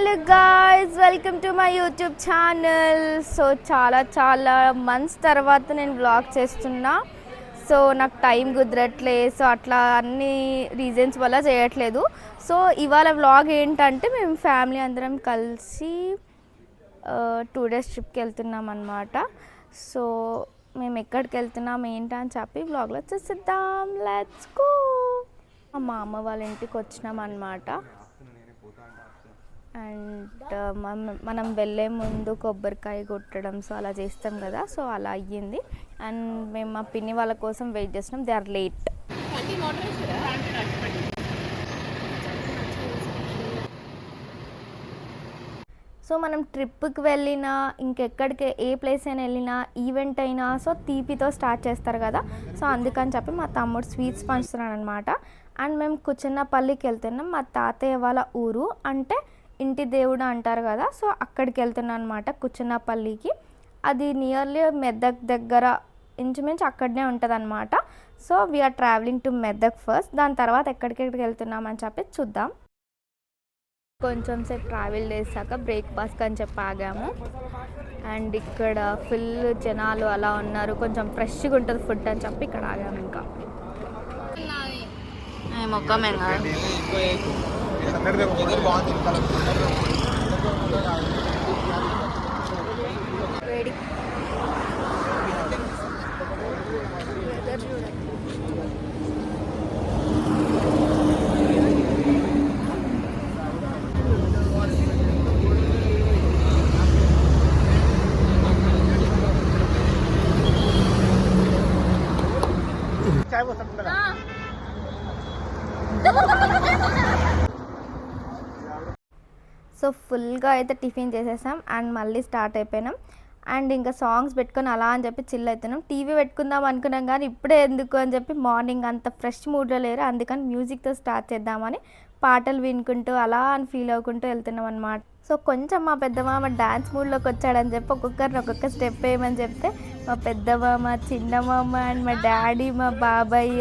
Hello guys, welcome to my YouTube channel. So చాలా months తర్వాత నేను వ్లాగ్ చేస్తున్నా. సో నాకు టైం కుదరట్లే, సో అట్లా అన్ని రీజన్స్ వల్ల చేయట్లేదు. సో ఇవాళ వ్లాగ్ ఏంటంటే మేము ఫ్యామిలీ అందరం కలిసి 2 days ట్రిప్కి వెళ్తున్నాం అన్నమాట. సో మేము ఎక్కడికి వెళ్తున్నాం ఏంటని చెప్పి వ్లాగ్లో చూసిద్దాం. Let's go. మా అమ్మ వాళ్ళ ఇంటికి వచ్చినాం అన్నమాట. అండ్ మనం వెళ్ళే ముందు కొబ్బరికాయ కొట్టడం సో అలా చేస్తాం కదా, సో అలా అయ్యింది. అండ్ మేము మా పిన్ని వాళ్ళ కోసం వెయిట్ చేస్తున్నాం. They are late. సో మనం ట్రిప్కి వెళ్ళినా ఇంకెక్కడికి ఏ ప్లేస్ అయినా వెళ్ళినా ఈవెంట్ అయినా సో తీపితో స్టార్ట్ చేస్తారు కదా, సో అందుకని చెప్పి మా తమ్ముడు స్వీట్స్ పంచుతున్నాడు అనమాట. అండ్ మేము కుచ్చన్నపల్లికి వెళ్తున్నాం. మా తాతయ్య వాళ్ళ ఊరు, అంటే ఇంటి దేవుడు అంటారు కదా, సో అక్కడికి వెళ్తున్నాం అనమాట కుచ్చన్నపల్లికి. అది నియర్లీ మెదక్ దగ్గర, ఇంచుమించు అక్కడనే ఉంటుంది అనమాట. So we are travelling to Medak first, దాని తర్వాత ఎక్కడికెక్కడికి వెళ్తున్నామని చెప్పి చూద్దాం. కొంచెం సేపు ట్రావెల్ చేశాక బ్రేక్ఫాస్ట్ అని చెప్పి ఆగాము. అండ్ ఇక్కడ ఫుల్ జనాలు అలా ఉన్నారు, కొంచెం ఫ్రెష్గా ఉంటుంది ఫుడ్ అని చెప్పి ఇక్కడ ఆగాము. ఇంకా మొక్కమే వేడి సో ఫుల్గా అయితే టిఫిన్ చేసేసాం అండ్ మళ్ళీ స్టార్ట్ అయిపోయినాం. అండ్ ఇంకా సాంగ్స్ పెట్టుకొని అలా అని చెప్పి చిల్ అవుతున్నాం. టీవీ పెట్టుకుందాం అనుకున్నాం కానీ ఇప్పుడే ఎందుకు అని చెప్పి మార్నింగ్ అంత ఫ్రెష్ మూడ్లో లేరు, అందుకని మ్యూజిక్తో స్టార్ట్ చేద్దామని పాటలు వినుకుంటూ అలా అని ఫీల్ అవ్వకుంటూ వెళ్తున్నాం అనమాట. సో కొంచెం మా పెద్దమామ డ్యాన్స్ మూడ్లోకి వచ్చాడని చెప్పి ఒక్కొక్కరిని ఒక్కొక్క స్టెప్ వేయమని చెప్తే మా పెద్దమామ, చిన్నమామ అండ్ మా డాడీ, మా బాబాయ్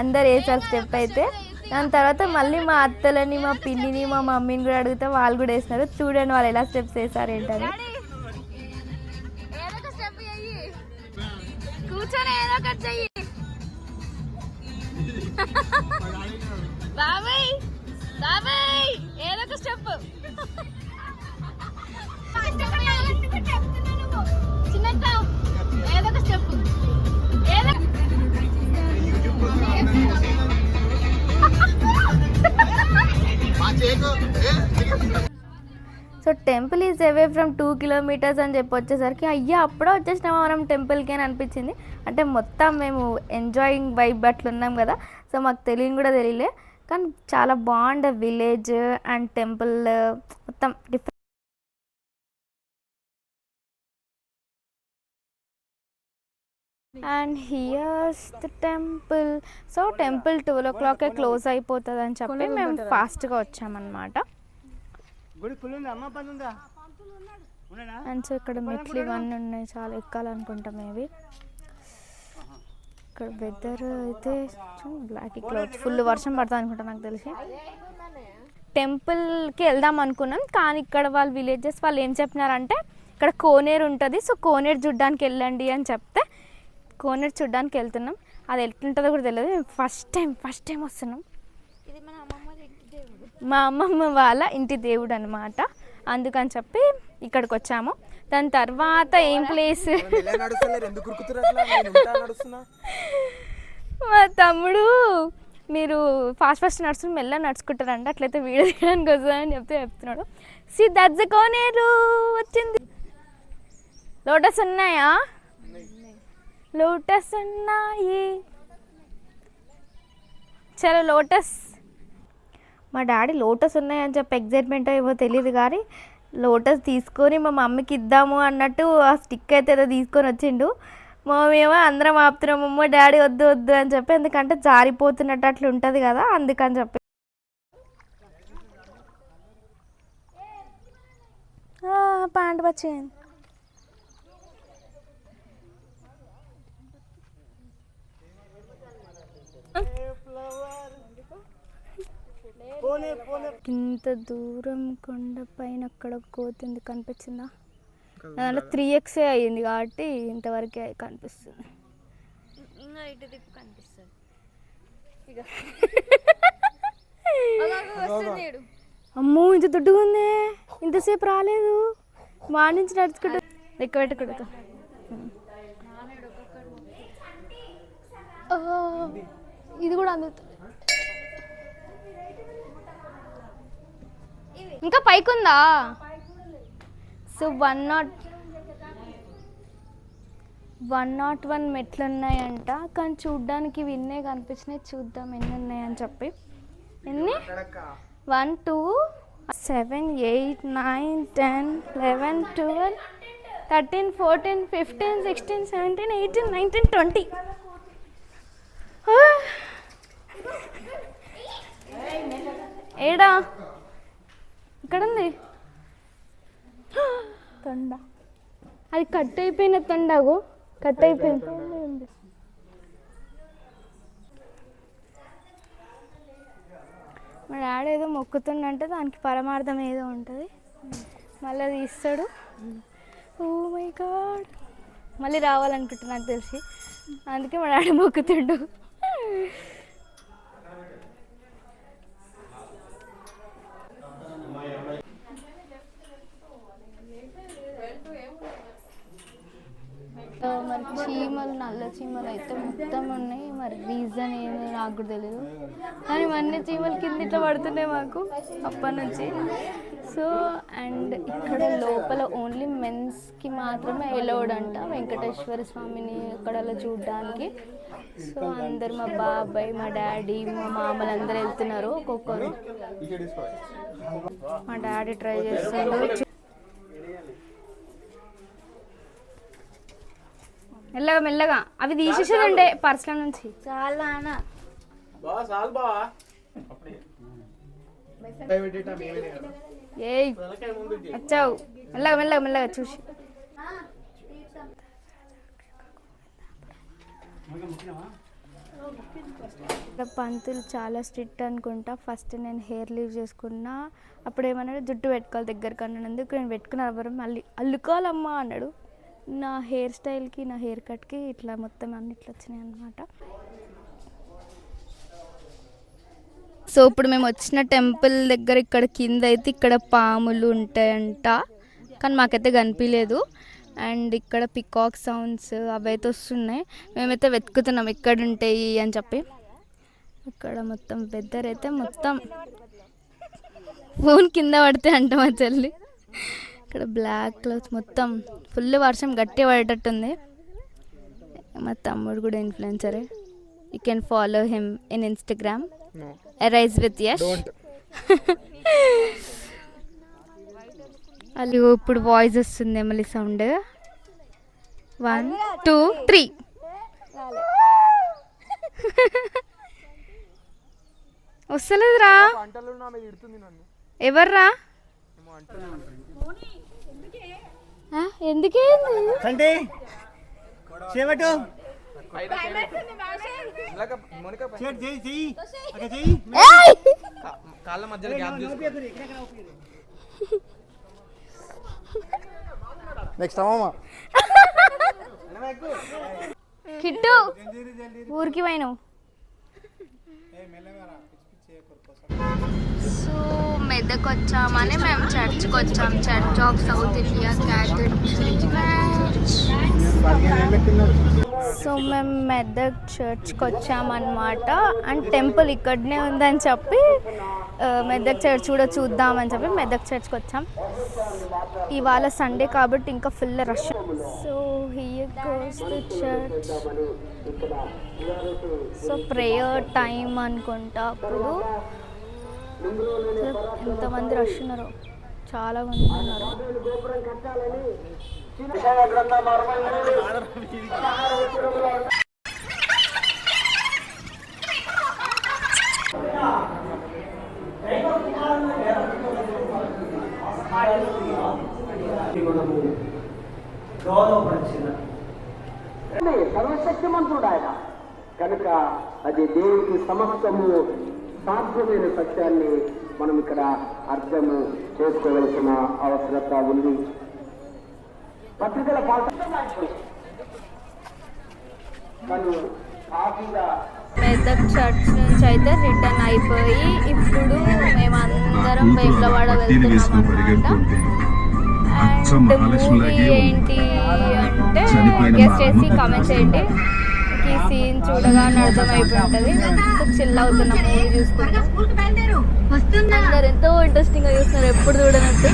అందరు వేసారు స్టెప్. అయితే దాని తర్వాత మళ్ళీ మా అత్తలని, మా పిన్నిని, మా మమ్మీని కూడా అడిగితే వాళ్ళు కూడా వేసినారు. చూడండి వాళ్ళు ఎలా స్టెప్స్ వేసారు ఏంటని. కూర్చొని ఏదో ఒకటి చెయ్యి బాబాయ్, బాబాయ్ ఏదో ఒక స్టెప్. చిన్నక్క ఏదో ఒక step. So temple is away from 2 kilometers అని చెప్పి వచ్చేసరికి అయ్యా అప్పుడే వచ్చేసినామా మనం టెంపుల్కి అని అనిపించింది. అంటే మొత్తం మేము ఎంజాయింగ్ వైబ్ అట్లా ఉన్నాం కదా, సో మాకు తెలియని కూడా తెలియలే. కానీ చాలా బాగుండే విలేజ్ అండ్ టెంపుల్ మొత్తం different. And here's the temple. So temple 12 o'clock close అయిపోతుంది అని చెప్పి మేము ఫాస్ట్గా వచ్చామన్నమాట. అండ్ సో ఇక్కడ మెట్లు ఇవన్నీ ఉన్నాయి, చాలా ఎక్కాలనుకుంటాం మేబీ. ఇక్కడ వెదర్ అయితే బ్లాక్ క్లౌడ్స్, ఫుల్ వర్షం పడుతుంది అనుకుంటా నాకు తెలిసి. టెంపుల్కి వెళ్దాం అనుకున్నాం కానీ ఇక్కడ వాళ్ళు విలేజెస్ వాళ్ళు ఏం చెప్పినారంటే ఇక్కడ కోనేరు ఉంటుంది, సో కోనేరు చూడ్డానికి వెళ్ళండి అని చెప్తే కోనేరు చూడ్డానికి వెళ్తున్నాం. అది ఎట్లుంటుందో కూడా తెలియదు. ఫస్ట్ టైం వస్తున్నాం. ఇది మా అమ్మమ్మ వాళ్ళ ఇంటి దేవుడు అనమాట, అందుకని చెప్పి ఇక్కడికి వచ్చాము. దాని తర్వాత ఏం ప్లేస్, మా తమ్ముడు మీరు ఫాస్ట్ నడుచుకుని మెల్ల నడుచుకుంటారంట, అట్లయితే వీడియో తీయడానికి వస్తుందని చెప్తున్నాడు. సి దట్స్ ద కోనేరు వచ్చింది. లోటస్ ఉన్నాయా? లోటస్ ఉన్నాయి. చలో లోటస్. మా డాడీ లోటస్ ఉన్నాయని చెప్పి ఎగ్జైట్మెంట్ ఏమో తెలియదు కానీ లోటస్ తీసుకొని మా మమ్మీకి ఇద్దాము అన్నట్టు ఆ స్టిక్ అయితే ఏదో తీసుకొని వచ్చిండు. మేమేమో అందరం ఆపుతున్నామమ్మో డాడీ వద్దు వద్దు అని చెప్పి, ఎందుకంటే జారిపోతున్నట్టు అట్లా ఉంటుంది కదా, అందుకని చెప్పి. ప్యాంట్ వచ్చింది. ఇంత దూరం కొండ పైన అక్కడ కోతుంది కనిపించిందా? దాంట్లో 3x అయ్యింది కాబట్టి ఇంతవరకే కనిపిస్తుంది. ఇంకా ఇటు దిక్కు కనిపిస్తుంది. అమ్మో ఇంత దుడ్డుగా ఉంది, ఇంతసేపు రాలేదు. మా నుంచి నడుచుకుంటూ ఎక్కువ పెట్టుకుంటా. ఇది కూడా అందుతుంది. ఇంకా పైకి ఉందా? సో 101 మెట్లు ఉన్నాయంట, కానీ చూడ్డానికి విన్నే కనిపించినాయి. చూద్దాం ఎన్ని ఉన్నాయని చెప్పి. ఎన్ని? 1 2 7 8 9 10 11 12 13 14 15 16 17 18 19 20. ఏడా ఇక్కడ ఉంది తొండ. అది కట్ అయిపోయిన తొండగు, కట్ అయిపోయింది. మా డాడీ ఏదో మొక్కుతుండంటే దానికి పరమార్థం ఏదో ఉంటుంది, మళ్ళీ అది ఇస్తాడు. ఓ మై గాడ్, మళ్ళీ రావాలనుకుంటున్నా నాకు తెలిసి, అందుకే మా డాడీ మొక్కుతుండు. మరి చీమలు, నల్ల చీమలు అయితే మొత్తం ఉన్నాయి. మరి రీజన్ ఏమో నాకు కూడా తెలియదు, కానీ ఇవన్నీ చీమలు కింద ఇట్లా పడుతున్నాయి మాకు అప్పటి నుంచి. సో అండ్ ఇక్కడ లోపల ఓన్లీ మెన్స్కి మాత్రమే అలౌడ్ అంట వెంకటేశ్వర స్వామిని అక్కడ చూడడానికి. సో అందరు మా బాబాయ్, మా డాడీ, మా మామలు అందరూ వెళ్తున్నారు ఒక్కొక్కరు. మా డాడీ ట్రై చేస్తున్నారు. మెల్లగా మెల్లగా అవి తీసేసేదండే పర్సుల నుంచి. చాలా వచ్చావు, మెల్లగా మెల్లగా మెల్లగా చూసి. పంతులు చాలా స్ట్రిక్ట్ అనుకుంటా. ఫస్ట్ నేను హెయిర్ లీవ్ చేసుకున్నా, అప్పుడు ఏమన్నాడు జుట్టు పెట్టుకోవాలి దగ్గరకు అన్నందుకు నేను పెట్టుకున్న ఎవరు మళ్ళీ అల్లుకోవాలమ్మా అన్నాడు. నా హెయిర్ స్టైల్కి, నా హెయిర్ కట్కి ఇట్లా మొత్తం అన్ని ఇట్లా వచ్చినాయి అన్నమాట. సో ఇప్పుడు మేము వచ్చిన టెంపుల్ దగ్గర ఇక్కడ కింద అయితే ఇక్కడ పాములు ఉంటాయంట, కానీ మాకైతే కనిపించలేదు. అండ్ ఇక్కడ పికాక్ సౌండ్స్ అవైతే వస్తున్నాయి. మేమైతే వెతుకుతున్నాం ఎక్కడ ఉంటాయి అని చెప్పి. ఇక్కడ మొత్తం వెదర్ అయితే మొత్తం ఫోన్ కింద పడితే అంట మా చెల్లి. ఇక్కడ బ్లాక్ క్లౌడ్స్, మొత్తం ఫుల్ వర్షం గట్టి పడేటట్టుంది. మా తమ్ముడు కూడా ఇన్ఫ్లుయెన్సరే, you can follow him in Instagram, arise with Yash. అది ఇప్పుడు వాయిస్ వస్తుంది మళ్ళీ సౌండ్. 1 2 3 వస్తలేదురా. ఎవర్రా? ఎందుకే కిట్టు ఊరికి పోయినావు. సో మెదక్ వచ్చామని మేము చర్చ్కి వచ్చాం, church of south India Catholic church. So మేము మెదక్ చర్చ్కి వచ్చామన్నమాట. అండ్ టెంపుల్ ఇక్కడనే ఉందని చెప్పి మెదక్ చర్చ్ కూడా చూద్దామని చెప్పి మెదక్ చర్చ్కి వచ్చాం. ఇవాళ సండే కాబట్టి ఇంకా full rush. So here goes the church. So prayer time అనుకుంటా అప్పుడు. ఎంతమంది రష్ ఉన్నారు, చాలా మంది ఉన్నారు. సర్వశక్తిమంతుడు ఆయన కనుక అది దేవుడికి సమస్తము సాధ్యమైన సత్యాన్ని మనం ఇక్కడ అర్థము చేసుకోవలసిన అవసరత ఉంది. పత్రికల మెదక్ చర్చ్ నుంచి అయితే రిటర్న్ అయిపోయి ఇప్పుడు మేమందరం వేములవాడ వెళ్తున్నాం అన్నమాట. అండ్ మూవీ ఏంటి అంటే గెస్ట్ చేసి కామెంట్ చేయండి. ఈ సీన్ చూడగానే అర్థమైపోతుంది. సో చిల్ అవుతున్నాం మూవీ చూసుకుంటాం. అందరు ఎంతో ఇంట్రెస్టింగ్గా చూస్తున్నారు, ఎప్పుడు చూడనట్టు.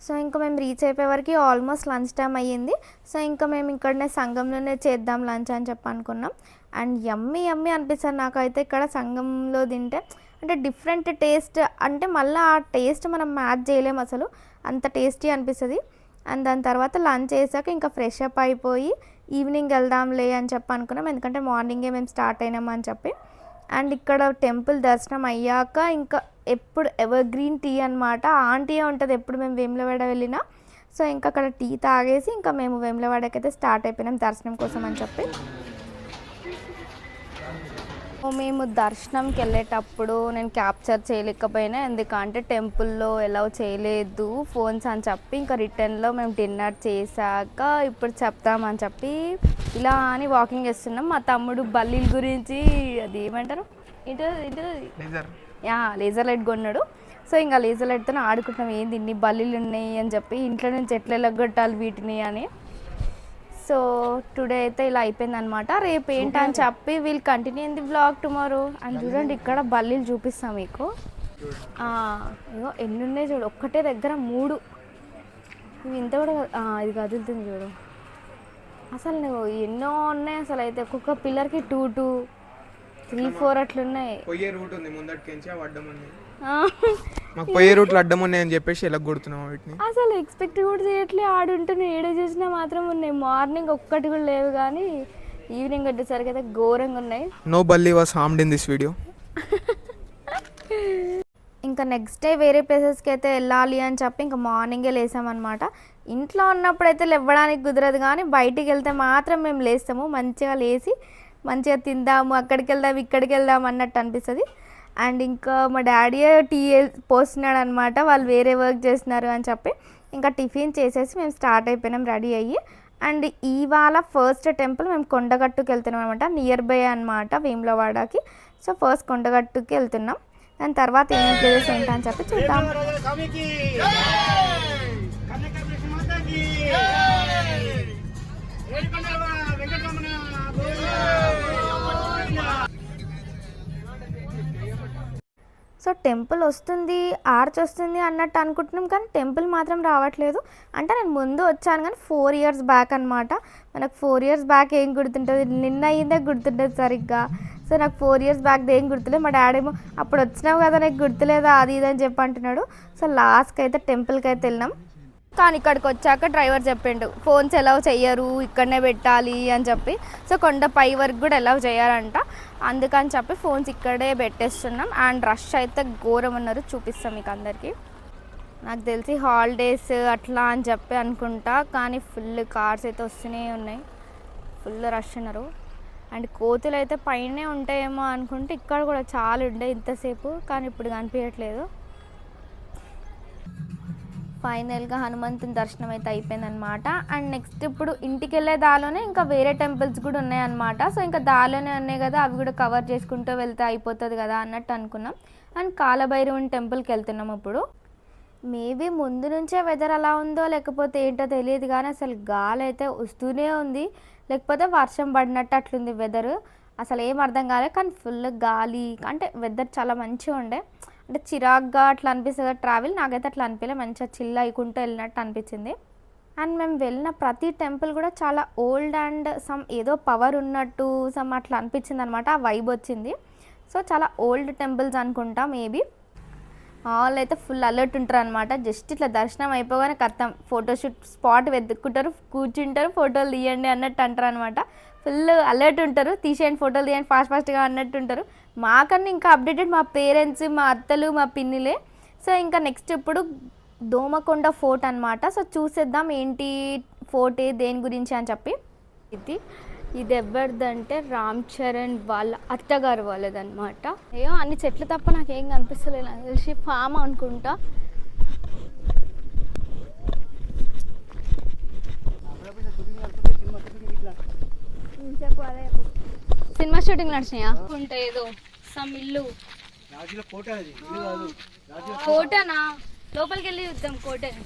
సో ఇంకా మేము రీచ్ అయిపోయే వరకు ఆల్మోస్ట్ లంచ్ టైం అయ్యింది. సో ఇంకా మేము ఇక్కడనే సంఘంలోనే చేద్దాం లంచ్ అని చెప్పి అనుకున్నాం. అండ్ యమ్మీ అనిపిస్తుంది నాకైతే ఇక్కడ సంఘంలో తింటే. అంటే డిఫరెంట్ టేస్ట్, అంటే మళ్ళీ ఆ టేస్ట్ మనం మ్యాచ్ చేయలేము అసలు, అంత టేస్టీ అనిపిస్తుంది. అండ్ దాని తర్వాత లంచ్ చేసాక ఇంకా ఫ్రెష్ అప్ అయిపోయి ఈవినింగ్ వెళ్దాంలే అని చెప్పి అనుకున్నాం, ఎందుకంటే మార్నింగే మేము స్టార్ట్ అయినాము అని చెప్పి. అండ్ ఇక్కడ టెంపుల్ దర్శనం అయ్యాక ఇంకా ఎప్పుడు ఎవర్ గ్రీన్ టీ అనమాట, ఆంటీయే ఉంటుంది ఎప్పుడు మేము వేములవాడ వెళ్ళినా. సో ఇంకా అక్కడ టీ తాగేసి ఇంకా మేము వేములవాడకి అయితే స్టార్ట్ అయిపోయినాం దర్శనం కోసం అని చెప్పి. మేము దర్శనంకి వెళ్ళేటప్పుడు నేను క్యాప్చర్ చేయలేకపోయినా, ఎందుకంటే టెంపుల్లో ఎలా చేయలేదు ఫోన్స్ అని చెప్పి. ఇంకా రిటర్న్లో మేము డిన్నర్ చేశాక ఇప్పుడు చెప్తామని చెప్పి ఇలా అని వాకింగ్ చేస్తున్నాం. మా తమ్ముడు బల్లీల గురించి అది ఏమంటారు లేజర్ లైట్ కొన్నాడు. సో ఇంకా లేజర్ లైట్తో ఆడుకుంటున్నాం, ఏంది ఇన్ని బల్లీలు ఉన్నాయి అని చెప్పి, ఇంట్లో నుంచి ఎట్లా ఎలగొట్టాలి వీటిని అని. సో టుడే అయితే ఇలా అయిపోయింది అనమాట. రేపు ఏంటని చెప్పి we'll continue in the vlog tomorrow. And చూడండి ఇక్కడ బల్లీలు చూపిస్తాం మీకు. ఇగో ఎన్ని ఉన్నాయి చూడు, ఒక్కటే దగ్గర 3. ఇవి ఇంత కూడా ఇది కదులుతుంది చూడు. అసలు నువ్వు ఎన్నో ఉన్నాయి అసలు. అయితే ఒక్కొక్క పిల్లర్కి 2, 3, 4 అట్లున్నాయి. పోయే రూట్ ఉంది ముందటికించి అడ్డం ఉంది, మాకు పోయే రూట్లు అడ్డం ఉన్నాయని చెప్పేసి ఎలా కొడుతున్నాం వీటిని. అసలు ఎక్స్పెక్ట్ కూడా చేయట్లే, ఆడుంటున్నాయి ఏడే చూసినా మాత్రం ఉన్నాయి. మార్నింగ్ ఒక్కటి కూడా లేవు, కానీ ఈవినింగ్ వచ్చేసరికి అయితే ఘోరంగా ఉన్నాయి. నో బల్లీ was harmed in this video. ఇంకా నెక్స్ట్ డే వేరే ప్లేసెస్కి అయితే వెళ్ళాలి అని చెప్పి ఇంకా మార్నింగే లేసామన్నమాట. ఇంట్లో ఉన్నప్పుడు అయితే లేవడానికి కుదరదు, కానీ బయటికి వెళ్తే మాత్రం మేము లేస్తాము. మంచిగా లేచి మంచిగా తిందాము, అక్కడికి వెళ్దాం ఇక్కడికి వెళ్దాం అన్నట్టు అనిపిస్తుంది. అండ్ ఇంకా మా డాడీ టీ పోస్తున్నాడు అనమాట, వాళ్ళు వేరే వర్క్ చేస్తున్నారు అని చెప్పి. ఇంకా టిఫిన్ చేసేసి మేము స్టార్ట్ అయిపోయినాం రెడీ అయ్యి. అండ్ ఇవాళ ఫస్ట్ టెంపుల్ మేము కొండగట్టుకి వెళ్తున్నాం అనమాట, నియర్ బై అనమాట వేములవాడకి. సో ఫస్ట్ కొండగట్టుకి వెళ్తున్నాం, దాని తర్వాత ఏమేమి ప్లేసెస్ ఏంటని చెప్పి చూద్దాం. సో టెంపుల్ వస్తుంది, ఆర్చ్ వస్తుంది అన్నట్టు అనుకుంటున్నాం, కానీ టెంపుల్ మాత్రం రావట్లేదు. అంటే నేను ముందు వచ్చాను కానీ 4 years బ్యాక్ అనమాట. మనకు 4 years బ్యాక్ ఏం గుర్తుంటుంది, నిన్న అయ్యిందే గుర్తుంటుంది సరిగ్గా. సో నాకు 4 years బ్యాక్ ఏం గుర్తులేదు. మా డాడీ ఏమో అప్పుడు వచ్చినావు కదా నీకు గుర్తులేదా అది ఇది అని చెప్పి అంటున్నాడు. సో లాస్ట్కి అయితే టెంపుల్కి అయితే వెళ్ళినాం. కానీ ఇక్కడికి వచ్చాక డ్రైవర్ చెప్పిండు ఫోన్స్ ఎలవ్ చెయ్యరు, ఇక్కడనే పెట్టాలి అని చెప్పి. సో కొండ పై వరకు కూడా ఎలవ్ చేయాలంట, అందుకని చెప్పి ఫోన్స్ ఇక్కడే పెట్టేస్తున్నాం. అండ్ రష్ అయితే ఘోరం ఉన్నారు, చూపిస్తాం మీకు అందరికీ. నాకు తెలిసి హాలిడేస్ అట్లా అని చెప్పి అనుకుంటా, కానీ ఫుల్ కార్స్ అయితే వస్తూనే ఉన్నాయి, ఫుల్ రష్ ఉన్నారు. అండ్ కోతులు అయితే పైనే ఉంటాయేమో అనుకుంటే ఇక్కడ కూడా చాలా ఉండే ఇంతసేపు, కానీ ఇప్పుడు కనిపించట్లేదు. ఫైనల్గా హనుమంతుని దర్శనం అయితే అయిపోయిందనమాట. అండ్ నెక్స్ట్ ఇప్పుడు ఇంటికి వెళ్ళే దారిలోనే ఇంకా వేరే టెంపుల్స్ కూడా ఉన్నాయన్నమాట. సో ఇంకా దారిలోనే ఉన్నాయి కదా, అవి కూడా కవర్ చేసుకుంటూ వెళ్తే అయిపోతుంది కదా అన్నట్టు అనుకున్నాం. అండ్ కాలభైరవుని టెంపుల్కి వెళ్తున్నాం ఇప్పుడు. మేబీ ముందు నుంచే వెదర్ అలా ఉందో లేకపోతే ఏంటో తెలియదు, కానీ అసలు గాలి అయితే వస్తూనే ఉంది, లేకపోతే వర్షం పడినట్టు అట్లుంది వెదర్. అసలు ఏం అర్థం కాలేదు, కానీ ఫుల్ గాలి. అంటే వెదర్ చాలా మంచిగా ఉండే, అంటే చిరాగ్గా అట్లా అనిపిస్తుంది ట్రావెల్. నాకైతే అట్లా అనిపించలే, మంచిగా చిల్ అయ్యుకుంటూ వెళ్ళినట్టు అనిపించింది. అండ్ మేము వెళ్ళిన ప్రతి టెంపుల్ కూడా చాలా ఓల్డ్ అండ్ సమ్ ఏదో పవర్ ఉన్నట్టు సమ్ అట్లా అనిపించింది అనమాట, ఆ వైబ్ వచ్చింది. సో చాలా ఓల్డ్ టెంపుల్స్ అనుకుంటా మేబీ. వాళ్ళు అయితే ఫుల్ అలర్ట్ ఉంటారు అనమాట. జస్ట్ ఇట్లా దర్శనం అయిపోగానే కత్తాం ఫోటోషూట్ స్పాట్ వెతుక్కుంటారు, కూర్చుంటారు, ఫోటోలు తీయండి అన్నట్టు అంటారు అనమాట. ఫుల్ అలర్ట్ ఉంటారు, తీసేయండి ఫోటోలు తీయండి ఫాస్ట్గా అన్నట్టు ఉంటారు. మాకన్నా ఇంకా అప్డేటెడ్ మా పేరెంట్స్, మా అత్తలు, మా పిన్నిలే. సో ఇంకా నెక్స్ట్ ఇప్పుడు దోమకొండ ఫోర్ట్ అనమాట. సో చూసేద్దాం ఏంటి ఫోర్ట్ దేని గురించి అని చెప్పి. ఇది ఇది ఎవరిదంటే రామ్ చరణ్ వాళ్ళ అత్తగారు వాళ్ళదన్నమాట. ఏమో అన్ని చెట్లు తప్ప నాకేం కనిపిస్తలేదు, నాకు తెలిసి ఫామ్ అనుకుంటా. సినిమా షూటింగ్ నడిచినాయా ఉంటా ఏదో సమ్ ఇల్లు కోటనా, లోపలికి వెళ్ళి చూద్దాం. కోటని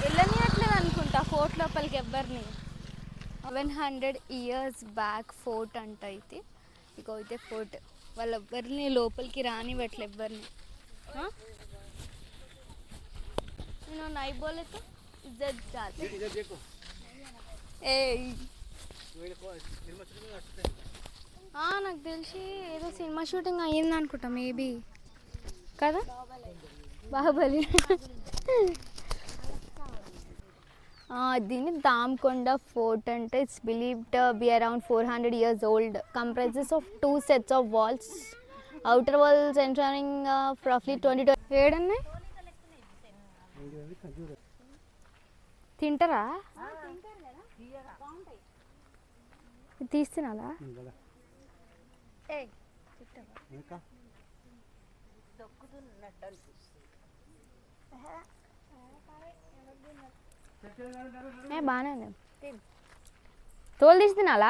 వెళ్ళనియట్లేదు అనుకుంటా ఫోర్ట్ లోపలికి ఎవ్వరిని. 700 years బ్యాక్ ఫోర్ట్ అంట ఇది. ఇక అయితే ఫోర్ట్ వాళ్ళెవ్వరిని లోపలికి రానివ్వట్లే ఎవ్వరిని. నేను నై బోలే తో ఇజ్జత్ జాతే. నాకు తెలిసి ఏదో సినిమా షూటింగ్ అయ్యింది అనుకుంటా మేబీ కదా. బాహుబలి. దీన్ని దామ్కొండ ఫోర్ట్ అంటే it's believed be around 400 years old. Comprises of 2 sets of walls. Outer walls entering roughly 22. ఏడన్నాయి తింటారా? తీస్తున్నాలా? బాగానే ఉంది. తోలు తీసి తినాలా?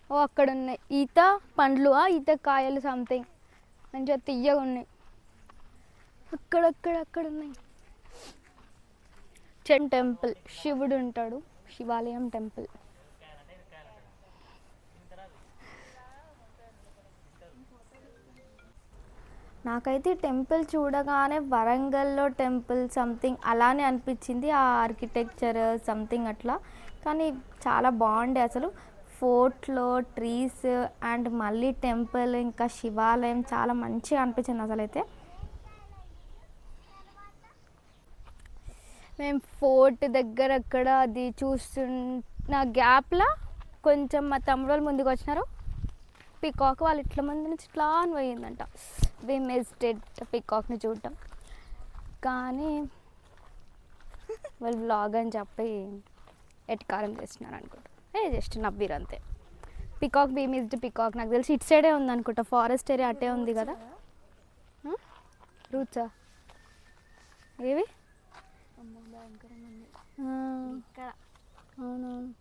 ఓ అక్కడ ఉన్నాయి ఈత పండ్లు, ఈత కాయలు సంథింగ్ మంచిగా తియ్యగా ఉన్నాయి. అక్కడ ఉన్నాయి. చెన్ టెంపుల్, శివుడు ఉంటాడు, శివాలయం టెంపుల్. నాకైతే టెంపుల్ చూడగానే వరంగల్లో టెంపుల్ సంథింగ్ అలానే అనిపించింది, ఆ ఆర్కిటెక్చర్ సంథింగ్ అట్లా. కానీ చాలా బాగుండే అసలు. ఫోర్ట్లో ట్రీస్ అండ్ మళ్ళీ టెంపుల్ ఇంకా శివాలయం చాలా మంచిగా అనిపించింది అసలు. అయితే మేము ఫోర్ట్ దగ్గర అక్కడ అది చూస్తున్న గ్యాప్లో కొంచెం మా తమ్ముడు వాళ్ళు ముందుకు వచ్చినారు. పికాక్ వాళ్ళు ఇట్ల మంది నుంచి ఇట్లా అని పోయిందంట. వి మిస్డ్ ఇట్ పికాక్ని చూడటం. కానీ వాళ్ళు వ్లాగ్ అని చెప్పి ఎట్కారం చేస్తున్నారు అనుకుంటా. జస్ట్ నవ్వీరు అంతే. పికాక్ వి మిస్డ్ పికాక్ నాకు తెలిసి ఇటు సైడే ఉంది అనుకుంటా, ఫారెస్ట్ ఏరియా అటే ఉంది కదా. రూట్సా ఏవి? అవునవును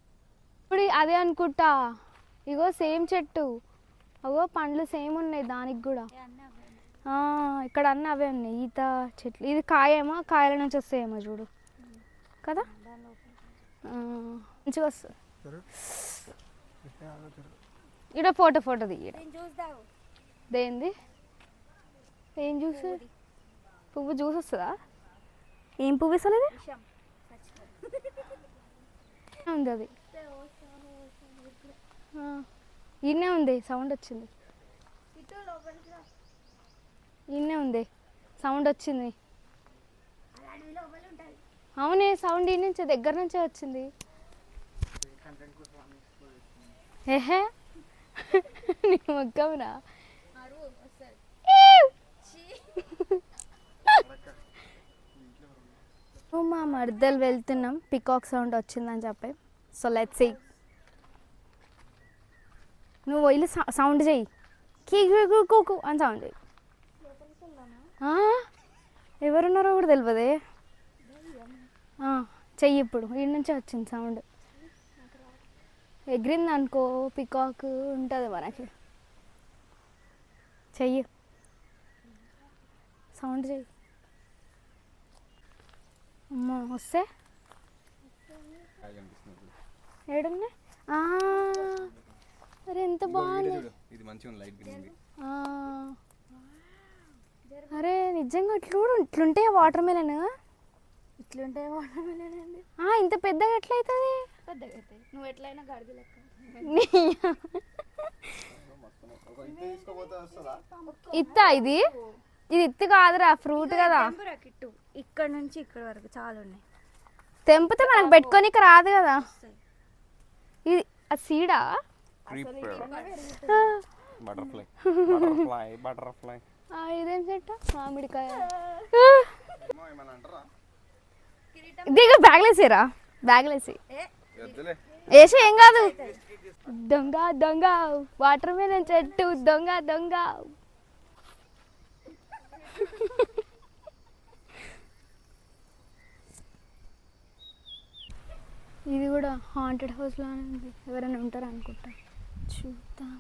ఇప్పుడు అదే అనుకుంటా. ఇగో సేమ్ చెట్టు, అగో పండ్లు సేమ్ ఉన్నాయి దానికి కూడా. ఇక్కడ అన్నీ అవే ఉన్నాయి ఈత చెట్లు. ఇది కాయేమో, కాయల నుంచి వస్తాయేమో చూడు కదా, మంచిగా వస్తుంది. ఇక్కడ ఫోటో దిగి దేంది ఏం జ్యూస్? పువ్వు జ్యూస్ వస్తుందా? ఏం పువ్వు ఇస్తలేదు ఉంది అది. ఈయనే ఉంది, సౌండ్ వచ్చింది. ఈయనే ఉంది, సౌండ్ వచ్చింది. అవునే, సౌండ్ ఈ నుంచే దగ్గర నుంచే వచ్చింది. ఏహే నీ మొక్కవునా? మా మర్దలు వెళ్తున్నాం, పికాక్ సౌండ్ వచ్చిందని చెప్పి. So let's see. నువ్వు వెళ్ళి సౌండ్ చెయ్యి, కూ అని సౌండ్ చెయ్యి. ఎవరున్నారో కూడా తెలియదే. చెయ్యి ఇప్పుడు, ఈ నుంచే వచ్చింది సౌండ్. ఎగిరింది అనుకో పికాక్ ఉంటుంది మనకి. చెయ్యి, సౌండ్ చెయ్యి. అమ్మా వస్తే ఏడున్నా? అరే ఎంత బాగుంది. అరే నిజంగా ఇట్లుంటాయి వాటర్ మెలన్. ఇట్లుంటాయి వాటర్ మెలన్ అండి. ఇంత పెద్దగా ఎట్లయితుంది? పెద్దగా అవుతాయి. నువ్వు ఎట్లయినా గడిది లెక్క. ఇత్తా ఇది ఇత్తి కాదురా, ఫ్రూట్ కదా. ఇక్కడ నుంచి ఇక్కడ వరకు చాలా ఉన్నాయి. తెంపితే మనకు పెట్టుకోనికి రాదు కదా. ఇది అది సీడా? ఇదేం చెట్టు? మామిడికాయ. దిగ బ్యాగ్లేసారా? బ్యాగ్లో వేసి ఏం కాదు. దొంగ దొంగ వాటర్ మీద చెట్టు దొంగ దొంగ. ఇది కూడా హాంటెడ్ హౌస్ లానే ఉంది. ఎవరైనా ఉంటారు అనుకుంటా. చూద్దాం,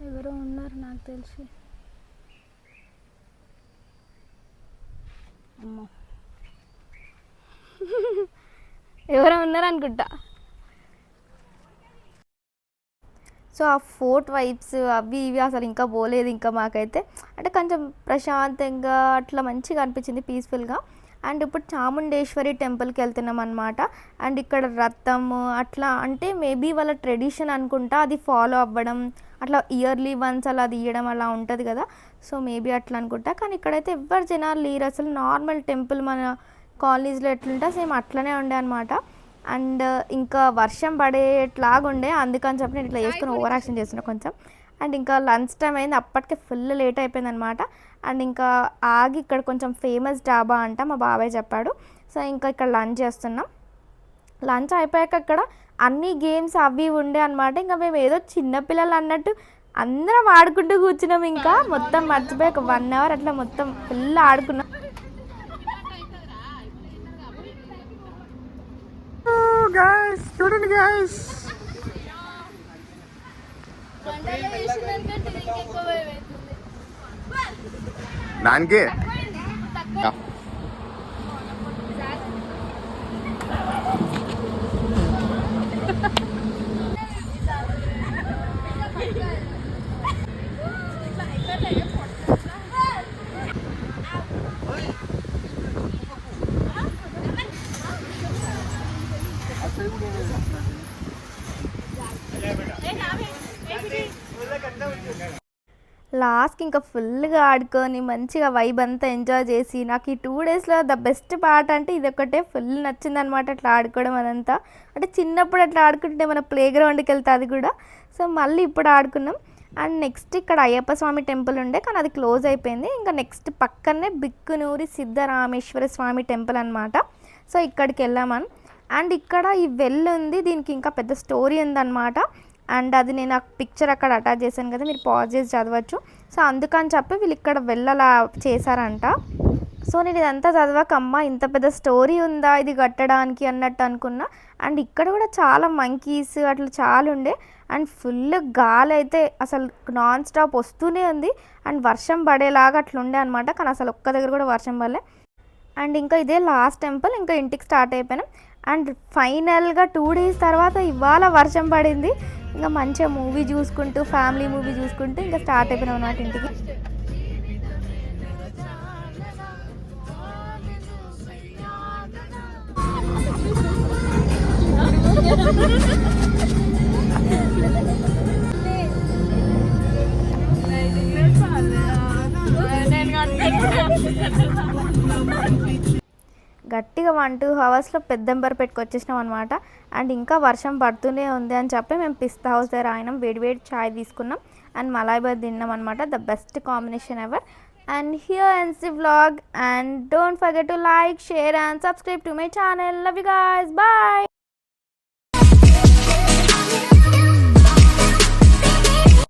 ఎవరో ఉన్నారు నాకు తెలిసి. అమ్మో, ఎవరో ఉన్నారు అనుకుంటా. సో ఆ ఫోర్ట్ వైబ్స్ అవి ఇవి అసలు ఇంకా పోలేదు ఇంకా మాకైతే. అంటే కొంచెం ప్రశాంతంగా అట్లా మంచిగా అనిపించింది, పీస్ఫుల్గా. అండ్ ఇప్పుడు చాముండేశ్వరి టెంపుల్కి వెళ్తున్నాం అనమాట. అండ్ ఇక్కడ రథము అట్లా అంటే మేబీ వాళ్ళ ట్రెడిషన్ అనుకుంటా, అది ఫాలో అవ్వడం అట్లా ఇయర్లీ వన్స్ అలా తీయడం అలా ఉంటుంది కదా. సో మేబీ అట్లా అనుకుంటా. కానీ ఇక్కడైతే ఎవ్వరు జనాలు లేరు అసలు. నార్మల్ టెంపుల్ మన కాలనీస్లో ఎట్లుంటే సేమ్ అట్లనే ఉండే అనమాట. అండ్ ఇంకా వర్షం పడేట్లాగుండే, అందుకని చెప్పి నేను ఇట్లా చేసుకుని ఓవర్ యాక్షన్ చేస్తున్నా కొంచెం. అండ్ ఇంకా లంచ్ టైం అయింది, అప్పటికే ఫుల్ లేట్ అయిపోయింది అనమాట. అండ్ ఇంకా ఆగి ఇక్కడ కొంచెం ఫేమస్ డాబా అంట మా బాబాయ్ చెప్పాడు. సో ఇంకా ఇక్కడ లంచ్ చేస్తున్నాం. లంచ్ అయిపోయాక ఇక్కడ అన్ని గేమ్స్ అవి ఉండే అనమాట. ఇంకా మేము ఏదో చిన్నపిల్లలు అన్నట్టు అందరం ఆడుకుంటూ కూర్చున్నాం. ఇంకా మొత్తం మర్చిపోయి ఒక 1 hour అట్లా మొత్తం ఫుల్ ఆడుకున్నాం. చూడండి guys, దానికి లాస్ట్కి ఇంకా ఫుల్గా ఆడుకొని మంచిగా వైబ్ అంతా ఎంజాయ్ చేసి, నాకు ఈ 2 daysలో ద బెస్ట్ పార్ట్ అంటే ఇది ఒకటే ఫుల్ నచ్చిందనమాట. అట్లా ఆడుకోవడం అదంతా. అంటే చిన్నప్పుడు అట్లా ఆడుకుంటే మన ప్లే గ్రౌండ్కి వెళ్తే అది కూడా. సో మళ్ళీ ఇప్పుడు ఆడుకున్నాం. అండ్ నెక్స్ట్ ఇక్కడ అయ్యప్ప స్వామి టెంపుల్ ఉండే, కానీ అది క్లోజ్ అయిపోయింది. ఇంకా నెక్స్ట్ పక్కనే బిక్కునూరి సిద్ధరామేశ్వర స్వామి టెంపుల్ అనమాట. సో ఇక్కడికి వెళ్ళామని. అండ్ ఇక్కడ ఈ వెల్ ఉంది, దీనికి ఇంకా పెద్ద స్టోరీ ఉందన్నమాట. అండ్ అది నేను ఆ పిక్చర్ అక్కడ అటాచ్ చేశాను కదా, మీరు పాజ్ చేసి చదవచ్చు. సో అందుకని చెప్పి వీళ్ళు ఇక్కడ వెళ్ళలా చేశారంట. సో నేను ఇదంతా చదవక అమ్మ ఇంత పెద్ద స్టోరీ ఉందా ఇది కట్టడానికి అన్నట్టు అనుకున్నా. అండ్ ఇక్కడ కూడా చాలా మంకీస్ అట్లా చాలా ఉండే. అండ్ ఫుల్ గాలి అయితే అసలు నాన్ స్టాప్ వస్తూనే ఉంది. అండ్ వర్షం పడేలాగా అట్లా ఉండే అనమాట. కానీ అసలు ఒక్క దగ్గర కూడా వర్షం పడలే. అండ్ ఇంకా ఇదే లాస్ట్ టెంపుల్, ఇంకా ఇంటికి స్టార్ట్ అయిపోయినాం. అండ్ ఫైనల్గా 2 days తర్వాత ఇవాళ వర్షం పడింది. ఇంకా మంచిగా మూవీ చూసుకుంటూ ఫ్యామిలీ మూవీ చూసుకుంటూ ఇంకా స్టార్ట్ అయిపోయినాం అన్నమాట ఇంటికి. గట్టిగా 1-2 hours పెద్దంబర్ పెట్టుకొచ్చేసినాం అనమాట. అండ్ ఇంకా వర్షం పడుతూనే ఉంది అని చెప్పి మేము పిస్తా హౌస్ దగ్గర ఆగినాం. వేడి చాయ్ తీసుకున్నాం అండ్ మలాయ్ బాత్ తిన్నాం అనమాట. The best combination ever. And here ends the vlog, and don't forget to like, share and subscribe to my channel. Love you guys. Bye.